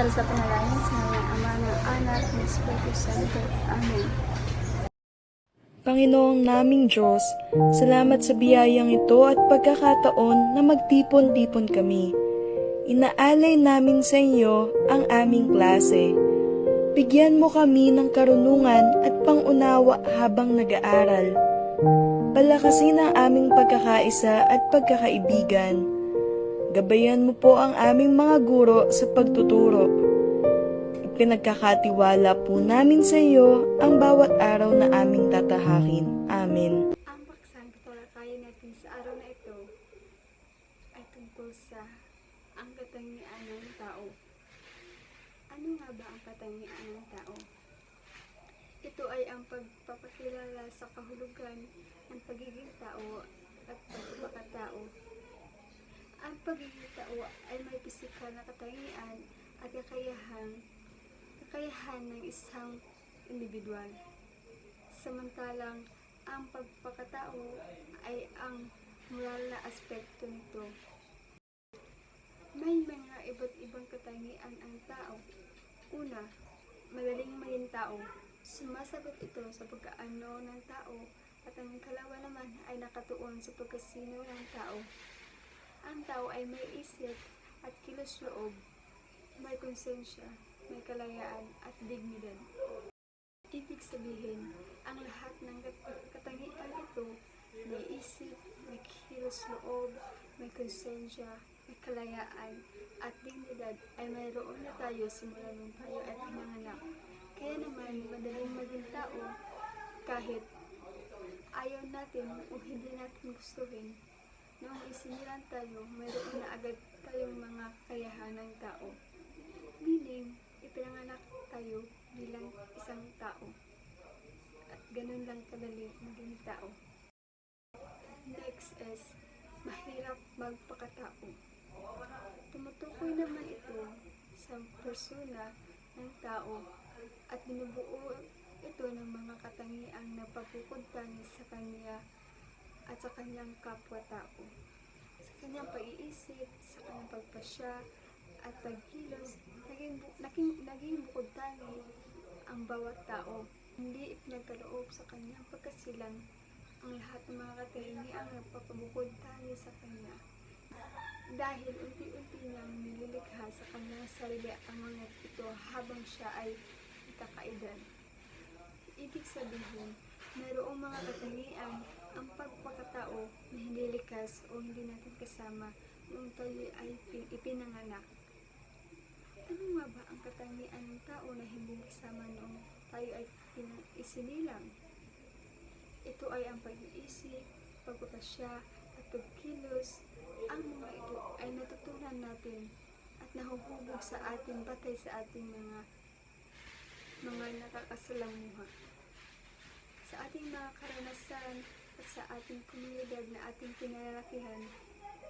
Samantala sa panalangin sa ng Ama ng Anak ng Espiritu Santo. Amen. Panginoong naming Diyos, salamat sa biyayang ito at pagkakataon na magtipon-tipon kami. Inaalay namin sa inyo ang aming klase. Bigyan mo kami ng karunungan at pangunawa habang nag-aaral. Palakasin ang aming pagkakaisa at pagkakaibigan. Gabayan mo po ang aming mga guro sa pagtuturo. Ipinagkakatiwala po namin sa iyo ang bawat araw na aming tatahakin. Amen. Ang paksang tatalakayin natin sa araw na ito ay tungkol sa ang katangian ng tao. Ano nga ba ang katangian ng tao? Ito ay ang pagpapakilala sa kahulugan ng pagiging tao at pagpapakatao. Ang pagiging tao ay may pisikal na katangian at kakayahan ng isang individual. Samantalang ang pagpapakatao ay ang moral na aspekto nito. May mga iba't ibang katangian ang tao. Una, madaling maging tao. Sumasagot ito sa pagkaano ng tao at ang ikalawa naman ay nakatuon sa pagkasino ng tao. Ang tao ay may isip at kilos-loob, may konsensya, may kalayaan at dignidad. Ibig sabihin, ang lahat ng katangian ito, may isip, may kilos-loob, may konsensya, may kalayaan at dignidad ay mayroon na tayo simula nung tayo ay pinanganak. Kaya naman, madaling maging tao kahit ayaw natin o hindi natin gustuhin. Noong isinilang tayo, mayroon na agad tayong mga kakayahan ng tao. Meaning, ipinanganak tayo bilang isang tao. At ganun lang kadali maging tao. Next is, mahirap magpakatao. Tumutukoy naman ito sa persona ng tao at binubuo ito ng mga katangiang napapukod-tangis sa kanya at sa kanyang kapwa-tao. Sa kanyang pag-iisip, sa kanyang pagpasya at pagkilos, naging bukod-tangi ang bawat tao. Hindi ipinagkaloob sa kanyang pagkasilang ang lahat ng mga katangiang nagpapabukod-tangi sa kanya. Dahil unti-unti niyang nililikha sa kanyang sarili ang mga ito habang siya ay kakaedad. Ibig sabihin, mayroong mga katangian ang pagpakatao na hindi likas o hindi natin kasama noong tayo ay ipinanganak. Ano nga ba ang katangian ng tao na hindi kasama noong tayo ay isinilang? Ito ay ang pag-iisip, pagpapasya at pagkilos. Ang mga ito ay natutunan natin at nahuhubog sa atin batay sa ating mga nakakasalamuha. Sa ating mga karanasan at sa ating komunidad na ating pinalalakihan,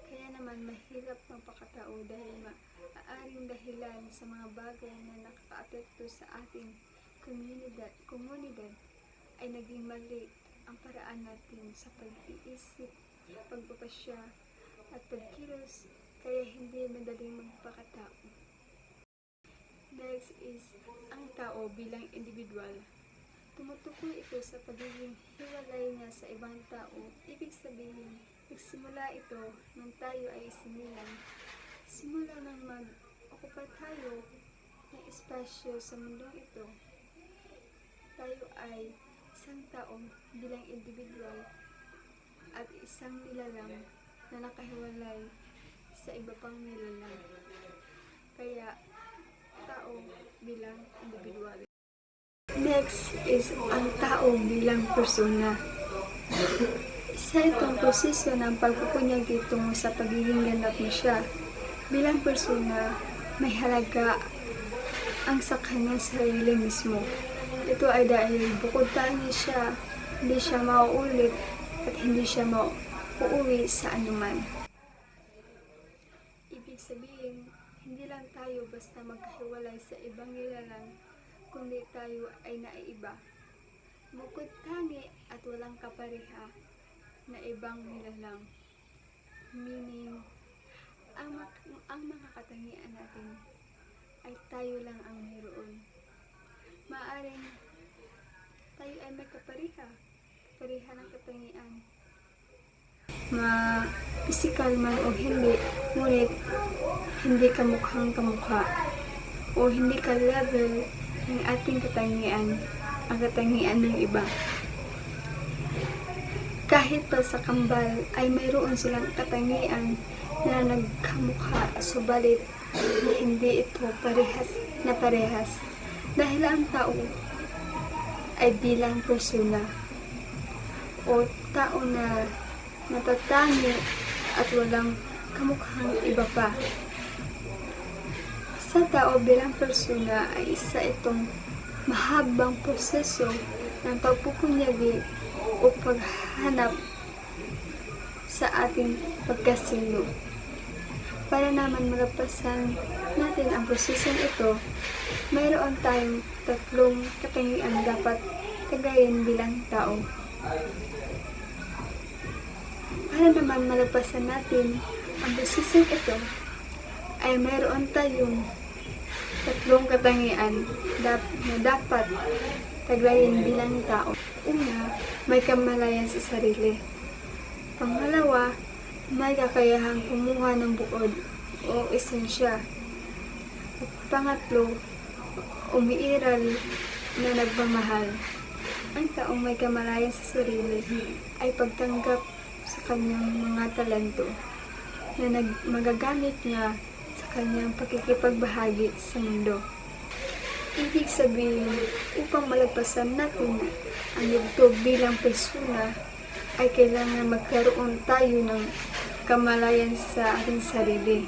kaya naman mahirap magpakatao dahil maaaring dahilan sa mga bagay na nakakaapekto sa ating komunidad ay naging mali ang paraan natin sa pag-iisip, pagpapasya at pagkilos, kaya hindi madaling magpakatao. Next is ang tao bilang individual. Tumutukoy ito sa pagiging hiwalay niya sa ibang tao. Ibig sabihin, nagsimula ito nung tayo ay isinilang. Simula nang mag-okupa tayo ng espasyo sa mundong ito, tayo ay isang tao bilang individual at isang nilalang na nakahiwalay sa iba pang nilalang. Kaya, tao bilang individual. Next is ang tao bilang persona. Isa itong proseso ng pagpupunyagi tungo sa pagiging ganap mo siya. Bilang persona, may halaga ang sa kanyang sarili mismo. Ito ay dahil bukod tangi siya, hindi siya mauulit at hindi siya mauuwi sa anuman. Ibig sabihin, hindi lang tayo basta magkahiwalay sa ibang nilalang, kundi tayo ay naiiba. Bukod tangi at walang kapareha na ibang nilalang. Meaning, ang mga katangian natin ay tayo lang ang mayroon. Maaaring tayo ay may kaparihan ng katangian. Physical man o hindi, ngunit hindi kamukhang kamukha o hindi ka-level ng ating katangian, ang katangian ng iba. Kahit pa sa kambal ay mayroon silang katangian na nagkamukha, subalit hindi ito parehas dahil ang tao ay bilang persona o tao na natatangi at walang kamukhang iba pa. Sa tao bilang persona ay isa itong mahabang proseso ng pagpupunyagi o paghanap sa ating pagkasino. Para naman malampasan natin ang prosesong ito, mayroon tayong 3 katangian dapat kagayin bilang tao. Para naman malampasan natin ang prosesong ito, ay mayroon tayong 3 katangian na dapat taglayin bilang tao. Una, may kamalayan sa sarili. Pangalawa, may kakayahang kumuha ng bukod o esensya. At pangatlo, umiiral na nagmamahal. Ang taong may kamalayan sa sarili ay pagtanggap sa kanyang mga talento na magagamit niya sa kanyang pakikipagbahagi sa mundo. Ibig sabihin, upang malagpasan natin ang yugto bilang persona, ay kailangan magkaroon tayo ng kamalayan sa ating sarili.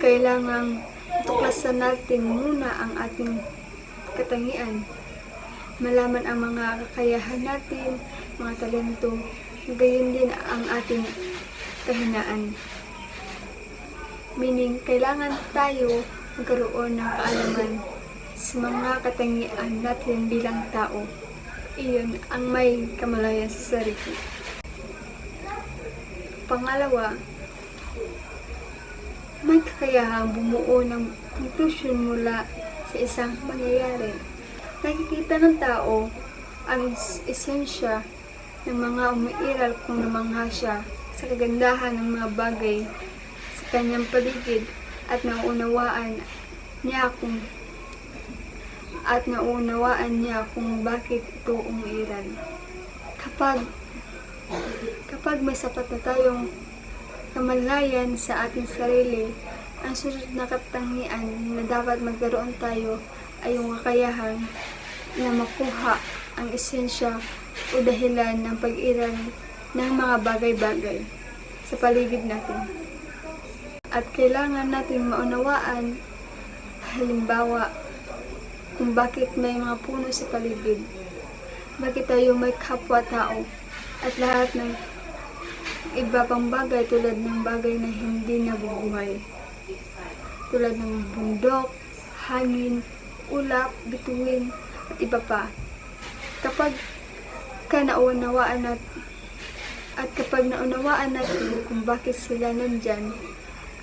Kailangan tuklasan natin muna ang ating katangian, malaman ang mga kakayahan natin, mga talento, gayon din ang ating kahinaan. Meaning, kailangan tayo magkaroon ng kaalaman sa mga katangian natin bilang tao. Iyon ang may kamalayan sa sarili. Pangalawa, may kakayahang bumuo ng konklusyon mula sa isang pangyayari. Nakikita ng tao ang esensya ng mga umiiral kung namangha siya sa kagandahan ng mga bagay sa kanyang paligid at nauunawaan niya kung bakit ito umiiral. Kapag may sapat na tayong kamalayan sa ating sarili, ang susunod na katangian na dapat magkaroon tayo ay yung kakayahan na makuha ang esensya o dahilan ng pag-iral ng mga bagay-bagay sa paligid natin. At kailangan natin maunawaan, halimbawa, kung bakit may mga puno sa paligid, bakit tayo may kapwa-tao, at lahat ng iba pang bagay tulad ng bagay na hindi nabubuhay. Tulad ng bundok, hangin, ulap, bituin, at iba pa. Kapag naunawaan natin kung bakit sila nandyan,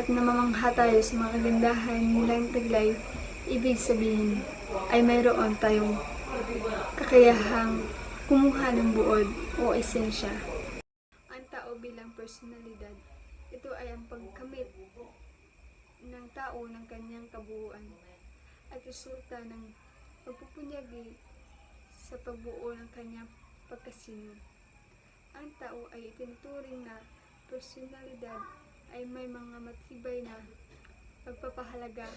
at namamangha tayo sa mga kagandahan nilang taglay, ibig sabihin ay mayroon tayong kakayahang kumuha ng buod o esensya. Ang tao bilang personalidad, ito ay ang pagkamit ng tao ng kanyang kabuuan at resulta ng pagpupunyagi sa pagbuo ng kanyang pagkasino. Ang tao ay itinuturing na personalidad ay may mga matibay na pagpapahalaga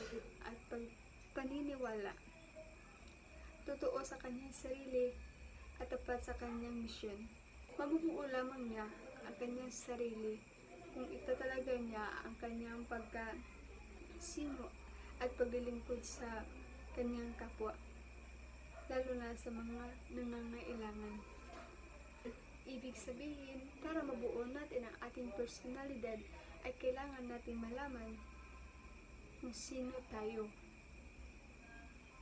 at pagpaniniwala, totoo sa kanyang sarili at tapat sa kanyang misyon. Mabubuo lamang niya ang kanyang sarili kung itatalaga niya ang kanyang pagkasino at paglilingkod sa kanyang kapwa, lalo na sa mga nangangailangan. Ibig sabihin, para mabuo natin ang ating personalidad, ay kailangan natin malaman kung sino tayo.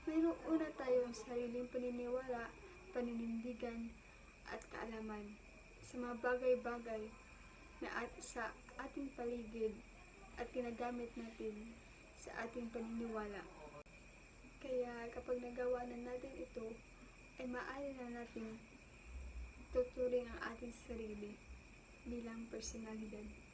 Mayroon una tayong sariling paniniwala, paninindigan, at kaalaman sa mga bagay-bagay na sa ating paligid at ginagamit natin sa ating paniniwala. Kaya kapag nagawa na natin ito, ay maaari na natin tuturing ang ating sarili bilang personalidad.